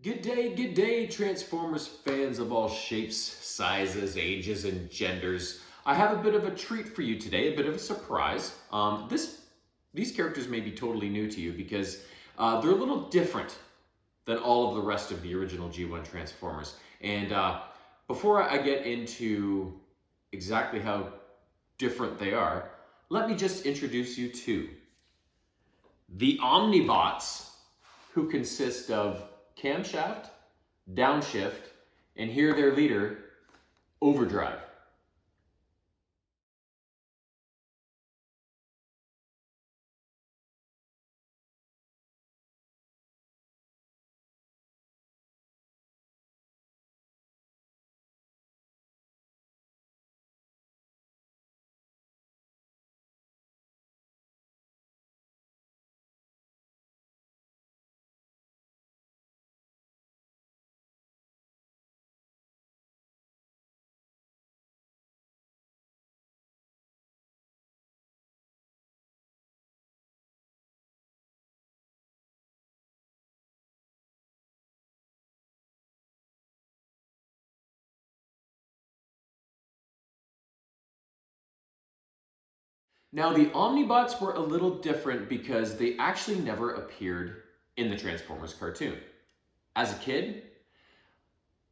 Good day, Transformers fans of all shapes, sizes, ages, and genders. I have a bit of a treat for you today, a bit of a surprise. These characters may be totally new to you because they're a little different than all of the rest of the original G1 Transformers. And before I get into exactly how different they are, let me just introduce you to the Omnibots, who consist of camshaft, downshift, and here their leader, overdrive. Now, the Omnibots were a little different because they actually never appeared in the Transformers cartoon. As a kid,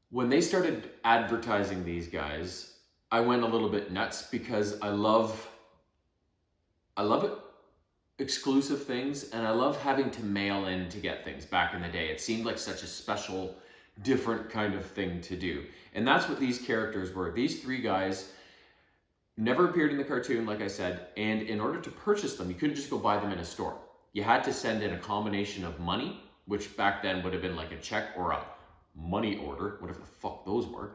when they started advertising these guys, I went a little bit nuts because I love it, exclusive things, and I love having to mail in to get things back in the day. It seemed like such a special, different kind of thing to do. And that's what these characters were. These three guys never appeared in the cartoon, like I said, and in order to purchase them, you couldn't just go buy them in a store. You had to send in a combination of money, which back then would have been like a check or a money order, whatever the fuck those were,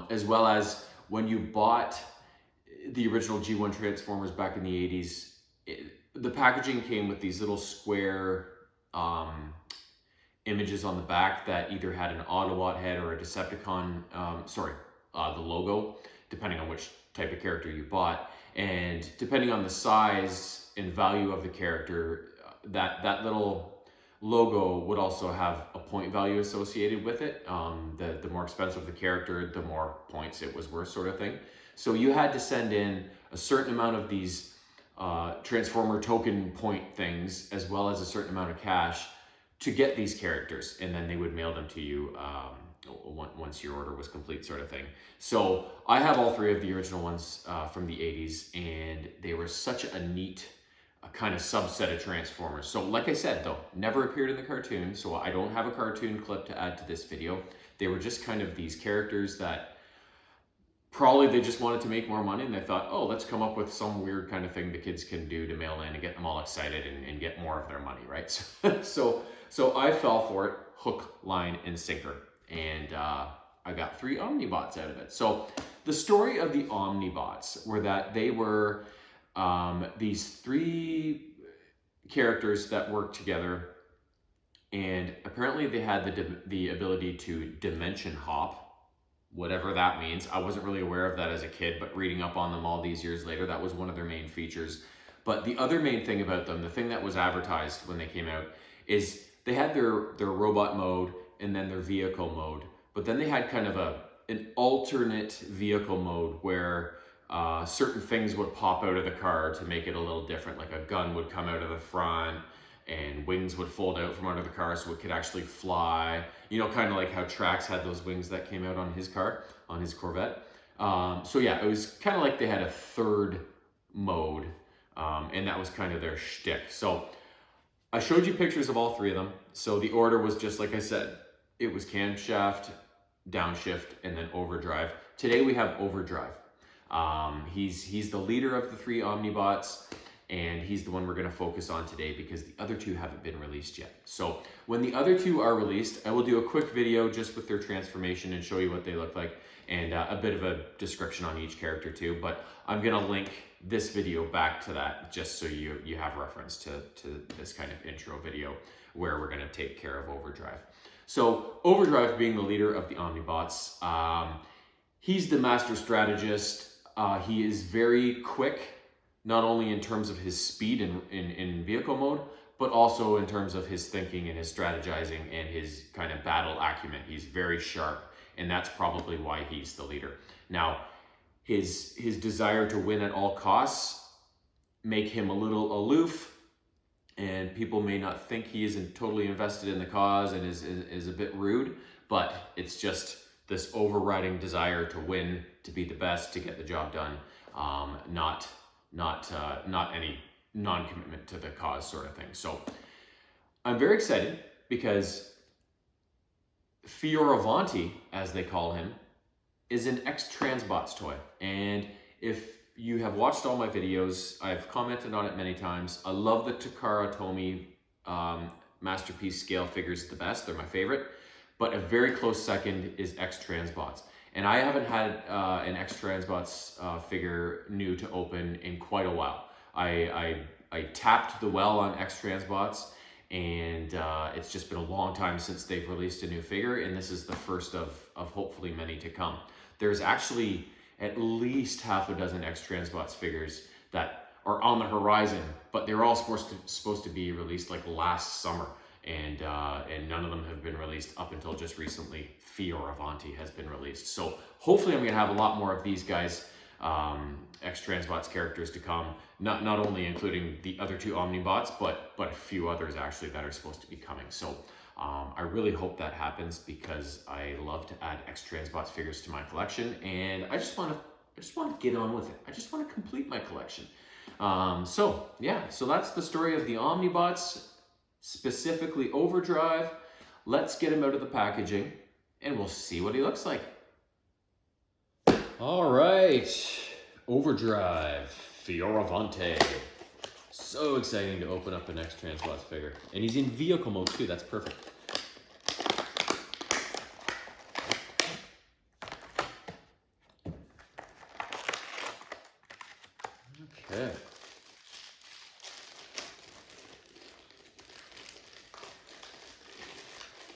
as well as when you bought the original G1 Transformers back in the 80s, the packaging came with these little square images on the back that either had an Autobot head or a Decepticon, the logo, depending on which type of character you bought. And depending on the size and value of the character, that little logo would also have a point value associated with it. The more expensive the character, the more points it was worth, sort of thing. So you had to send in a certain amount of these Transformer token point things, as well as a certain amount of cash to get these characters, and then they would mail them to you once your order was complete, sort of thing. So I have all three of the original ones from the 80s, and they were such a neat kind of subset of Transformers. So like I said, though, never appeared in the cartoon, so I don't have a cartoon clip to add to this video. They were just kind of these characters that probably they just wanted to make more money, and they thought, oh, let's come up with some weird kind of thing the kids can do to mail in and get them all excited and get more of their money, right? So I fell for it, hook, line, and sinker. And I got 3 Omnibots out of it. So the story of the Omnibots were that they were these 3 characters that worked together, and apparently they had the ability to dimension hop, whatever that means. I wasn't really aware of that as a kid, but reading up on them all these years later, that was one of their main features. But the other main thing about them, the thing that was advertised when they came out, is they had their robot mode and then their vehicle mode. But then they had kind of an alternate vehicle mode where certain things would pop out of the car to make it a little different. Like a gun would come out of the front, and wings would fold out from under the car so it could actually fly. You know, kind of like how Trax had those wings that came out on his car, on his Corvette. So yeah, it was kind of like they had a third mode, and that was kind of their shtick. So I showed you pictures of all 3 of them. So the order was just like I said. It was camshaft, downshift, and then overdrive. Today we have overdrive. He's the leader of the 3 Omnibots, and he's the one we're going to focus on today because the other 2 haven't been released yet. So when the other 2 are released, I will do a quick video just with their transformation and show you what they look like, and a bit of a description on each character too. But I'm going to link this video back to that just so you have reference to this kind of intro video where we're going to take care of overdrive. So Overdrive, being the leader of the Omnibots, he's the master strategist. He is very quick not only in terms of his speed in vehicle mode, but also in terms of his thinking and his strategizing and his kind of battle acumen. He's very sharp, and that's probably why he's the leader. Now, his desire to win at all costs make him a little aloof, and people may not think he isn't totally invested in the cause and is a bit rude, but it's just this overriding desire to win, to be the best, to get the job done, not any non-commitment to the cause sort of thing. So I'm very excited because Fioravanti, as they call him, is an X-Transbots toy. And if you have watched all my videos, I've commented on it many times. I love the Takara Tomy Masterpiece scale figures the best. They're my favorite. But a very close second is X-Transbots. And I haven't had an X-Transbots figure new to open in quite a while. I tapped the well on X-Transbots, and it's just been a long time since they've released a new figure, and this is the first of hopefully many to come. There's actually at least half a dozen X-Transbots figures that are on the horizon, but they're all supposed to be released like last summer, and none of them have been released up until just recently. Fioravanti has been released, so hopefully I'm gonna have a lot more of these guys, X-Transbots characters to come. Not only including the other two Omnibots, but a few others actually that are supposed to be coming. So I really hope that happens because I love to add X-Transbots figures to my collection, and I just want to get on with it. I just want to complete my collection. So yeah, so that's the story of the Omnibots, specifically Overdrive. Let's get him out of the packaging, and we'll see what he looks like. All right, Overdrive, Fioravanti. So exciting to open up an X-Transbots figure. And he's in vehicle mode too, that's perfect. Okay.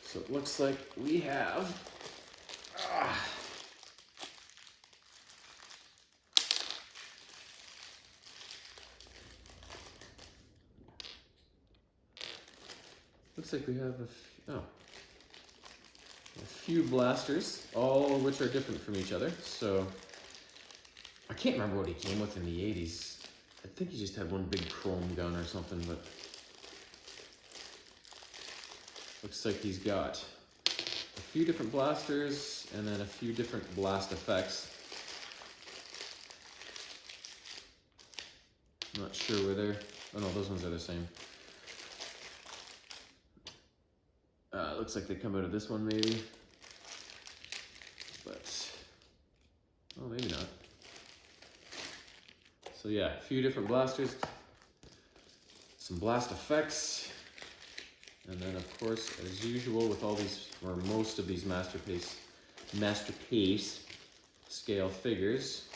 So it looks like we have a few blasters, all of which are different from each other. So I can't remember what he came with in the 80s. I think he just had one big chrome gun or something, but looks like he's got a few different blasters and then a few different blast effects. I'm not sure where they're, oh no, those ones are the same. Looks like they come out of this one maybe, but, oh, maybe not. So yeah, a few different blasters, some blast effects, and then of course, as usual with all these, or most of these masterpiece scale figures,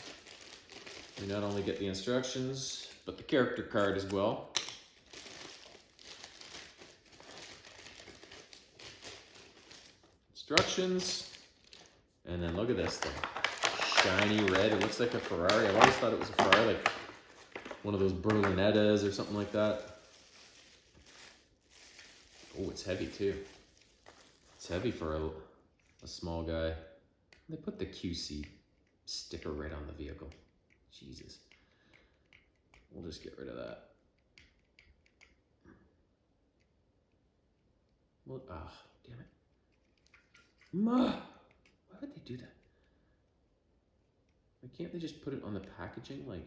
we not only get the instructions, but the character card as well. Instructions, and then look at this thing. Shiny red, it looks like a Ferrari. I've always thought it was a Ferrari, like one of those Berlinettas or something like that. Oh, it's heavy too. It's heavy for a small guy. They put the QC sticker right on the vehicle. Jesus. We'll just get rid of that. Well, ah, damn it. Why would they do that? Why can't they just put it on the packaging? Like,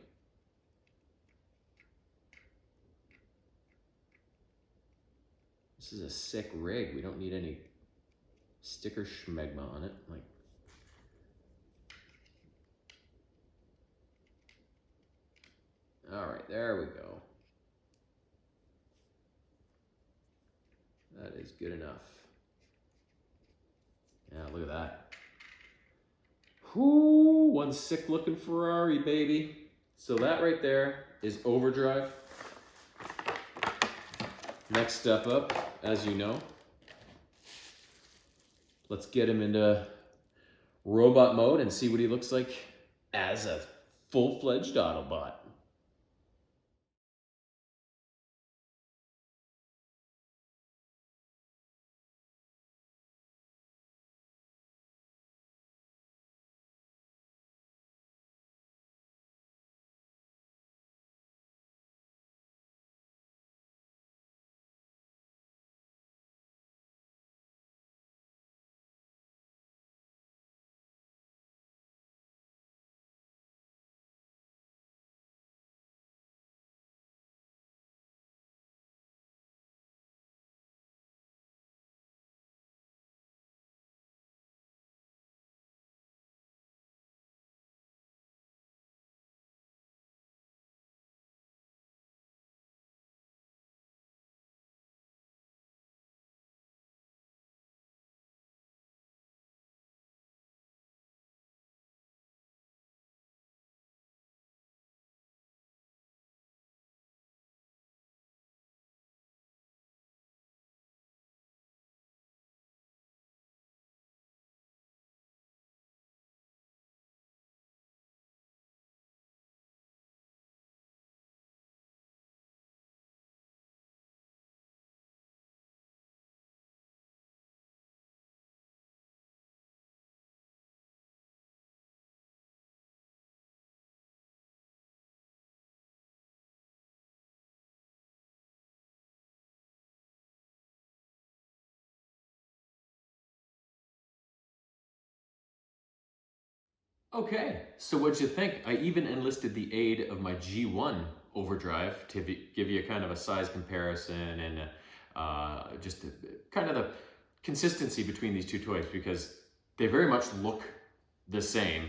this is a sick rig. We don't need any sticker schmegma on it. Like, all right, there we go. That is good enough. Yeah, look at that. Whoo, one sick looking Ferrari, baby. So that right there is Overdrive. Next step up, as you know, let's get him into robot mode and see what he looks like as a full-fledged Autobot. Okay, so what'd you think? I even enlisted the aid of my G1 overdrive to give you a kind of a size comparison and just kind of the consistency between these two toys, because they very much look the same.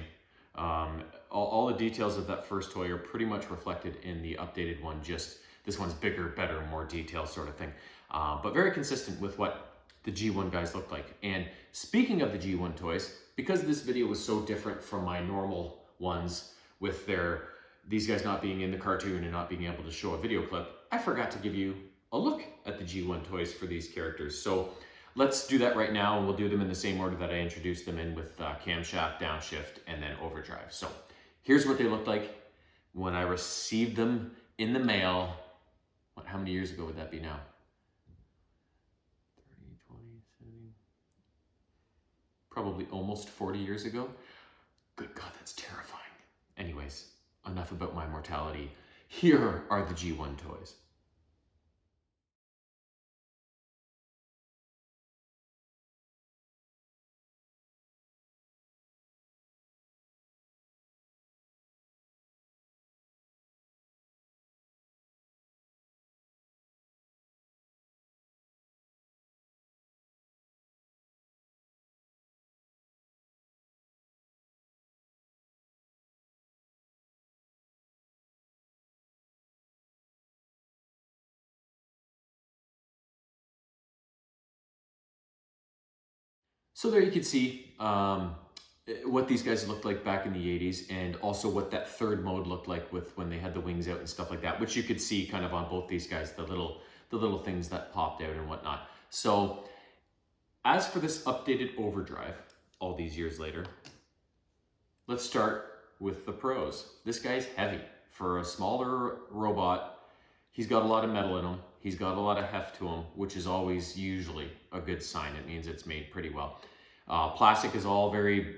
All the details of that first toy are pretty much reflected in the updated one, just this one's bigger, better, more detailed sort of thing. But very consistent with what the G1 guys look like. And speaking of the G1 toys, because this video was so different from my normal ones with these guys not being in the cartoon and not being able to show a video clip, I forgot to give you a look at the G1 toys for these characters. So let's do that right now, and we'll do them in the same order that I introduced them in, with camshaft, downshift, and then overdrive. So here's what they looked like when I received them in the mail. How many years ago would that be now? 30, 20, 70, probably almost 40 years ago. Good God, that's terrifying. Anyways, enough about my mortality. Here are the G1 toys. So there you can see what these guys looked like back in the 80s, and also what that third mode looked like with when they had the wings out and stuff like that, which you could see kind of on both these guys, the little things that popped out and whatnot. So as for this updated overdrive, all these years later, let's start with the pros. This guy's heavy. For a smaller robot, he's got a lot of metal in him. He's got a lot of heft to him, which is always usually a good sign. It means it's made pretty well. Plastic is all very,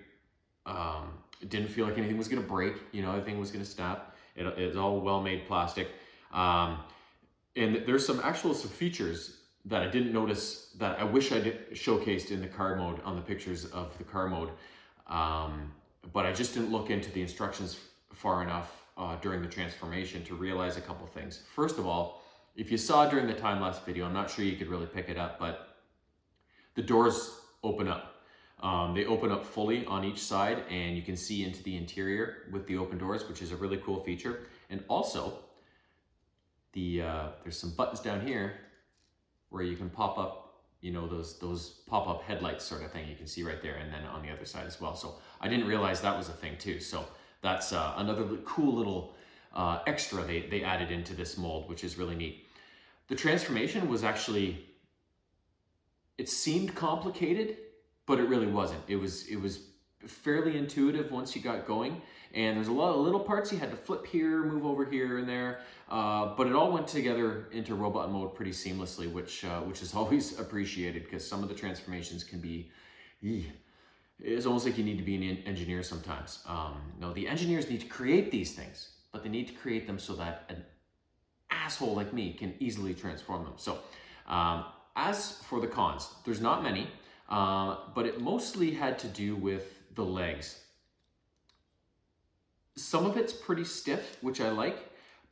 it didn't feel like anything was gonna break, everything was gonna snap. It's all well-made plastic. And there's some features that I didn't notice that I wish I showcased in the car mode, on the pictures of the car mode. But I just didn't look into the instructions far enough during the transformation to realize a couple things. First of all, if you saw during the time-lapse video, I'm not sure you could really pick it up, but the doors open up. They open up fully on each side, and you can see into the interior with the open doors, which is a really cool feature. And also, there's some buttons down here where you can pop up, those pop-up headlights sort of thing. You can see right there, and then on the other side as well. So I didn't realize that was a thing too. So that's another cool little extra they added into this mold, which is really neat. The transformation was actually, it seemed complicated, but it really wasn't. It was fairly intuitive once you got going, and there's a lot of little parts you had to flip here, move over here and there, but it all went together into robot mode pretty seamlessly, which is always appreciated, because some of the transformations can be, it's almost like you need to be an engineer sometimes. No, the engineers need to create these things, but they need to create them so that an asshole like me can easily transform them. So as for the cons, there's not many, but it mostly had to do with the legs. Some of it's pretty stiff, which I like,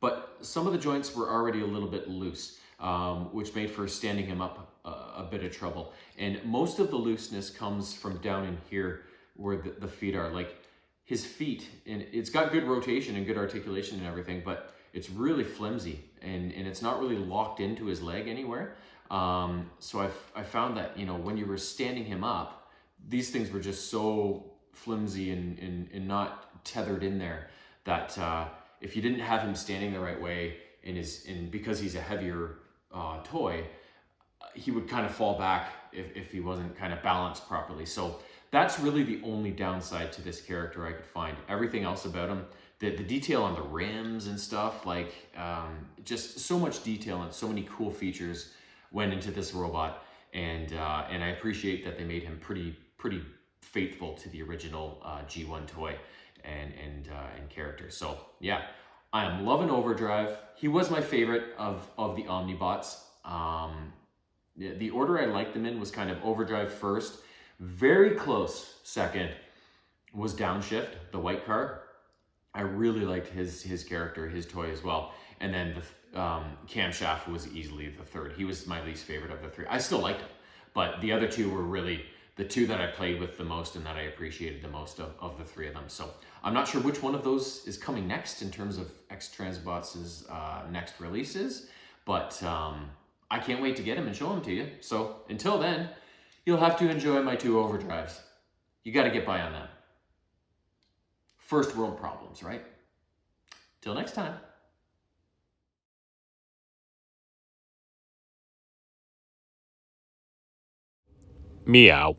but some of the joints were already a little bit loose, which made for standing him up a bit of trouble. And most of the looseness comes from down in here where the feet are. Like his feet, and it's got good rotation and good articulation and everything, but it's really flimsy, and it's not really locked into his leg anywhere. So I found that, when you were standing him up, these things were just so flimsy and not tethered in there that if you didn't have him standing the right way, and because he's a heavier toy, he would kind of fall back if he wasn't kind of balanced properly. So that's really the only downside to this character I could find. Everything else about him, the detail on the rims and stuff, like just so much detail and so many cool features went into this robot, and I appreciate that they made him pretty faithful to the original G1 toy and character. So yeah, I am loving Overdrive. He was my favorite of the Omnibots. The order I liked them in was kind of Overdrive first, very close second, was Downshift, the white car. I really liked his character, his toy as well. And then the Camshaft was easily the third. He was my least favorite of the three. I still liked him, but the other two were really the two that I played with the most and that I appreciated the most of the three of them. So I'm not sure which one of those is coming next in terms of X-Transbots' next releases, but I can't wait to get him and show him to you. So until then, you'll have to enjoy my two overdrives. You got to get by on them. First world problems, right? Till next time. Meow.